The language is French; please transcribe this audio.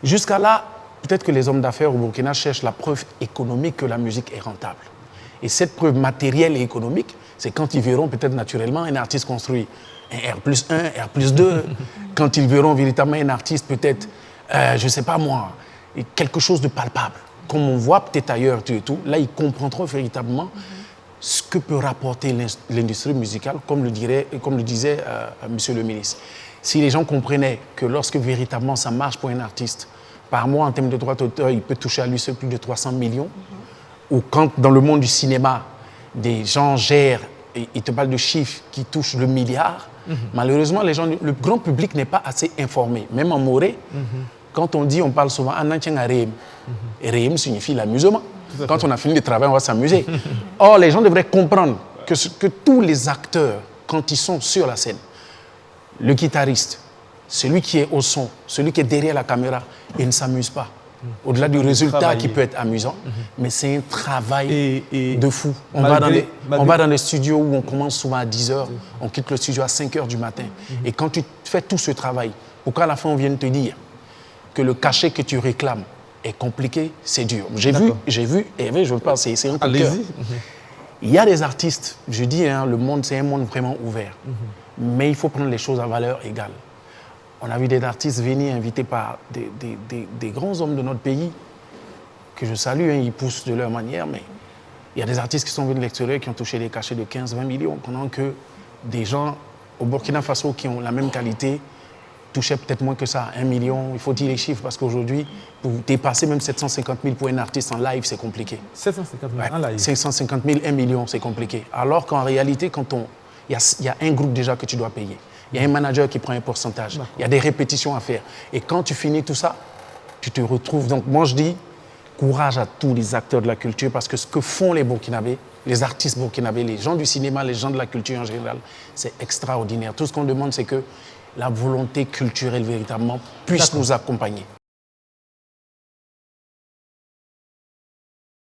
Jusqu'à là, peut-être que les hommes d'affaires au Burkina cherchent la preuve économique que la musique est rentable. Et cette preuve matérielle et économique, c'est quand ils verront peut-être naturellement un artiste construit un R+1, R+2, quand ils verront véritablement un artiste peut-être, je ne sais pas moi, quelque chose de palpable, comme on voit peut-être ailleurs et tout, là ils comprendront véritablement ce que peut rapporter l'industrie musicale, comme le disait Monsieur le ministre. Si les gens comprenaient que lorsque véritablement ça marche pour un artiste, par mois en termes de droits d'auteur, il peut toucher à lui seul plus de 300 millions, ou quand dans le monde du cinéma, des gens gèrent, et ils te parlent de chiffres qui touchent le milliard, malheureusement, le grand public n'est pas assez informé. Même en Morée, quand on dit, on parle souvent « Anantien a Réim ». Réim signifie l'amusement. Quand on a fini de travailler, on va s'amuser. Or, les gens devraient comprendre que tous les acteurs, quand ils sont sur la scène, le guitariste, celui qui est au son, celui qui est derrière la caméra, ils ne s'amusent pas. Au-delà du résultat qui peut être amusant, mais c'est un travail de fou. On va dans des studios où on commence souvent à 10h, on quitte le studio à 5h du matin. Et quand tu fais tout ce travail, pour qu'à la fin on vienne te dire que le cachet que tu réclames est compliqué, c'est dur. J'ai vu, et je parle, c'est un coup de cœur. Il y a des artistes, je dis, hein, le monde, c'est un monde vraiment ouvert. Mais il faut prendre les choses à valeur égale. On a vu des artistes venir invités par des grands hommes de notre pays, que je salue, hein, ils poussent de leur manière, mais il y a des artistes qui sont venus de l'extérieur qui ont touché des cachets de 15-20 millions, pendant que des gens au Burkina Faso qui ont la même qualité touchaient peut-être moins que ça, 1 million. Il faut dire les chiffres, parce qu'aujourd'hui, pour dépasser même 750 000 pour un artiste en live, c'est compliqué. 750 000 en live 550 000, 1 million, c'est compliqué. Alors qu'en réalité, il y a un groupe déjà que tu dois payer. Il y a un manager qui prend un pourcentage. Il y a des répétitions à faire. Et quand tu finis tout ça, tu te retrouves. Donc moi, je dis courage à tous les acteurs de la culture, parce que ce que font les Burkinabés, les artistes burkinabés, les gens du cinéma, les gens de la culture en général, c'est extraordinaire. Tout ce qu'on demande, c'est que la volonté culturelle véritablement puisse nous accompagner.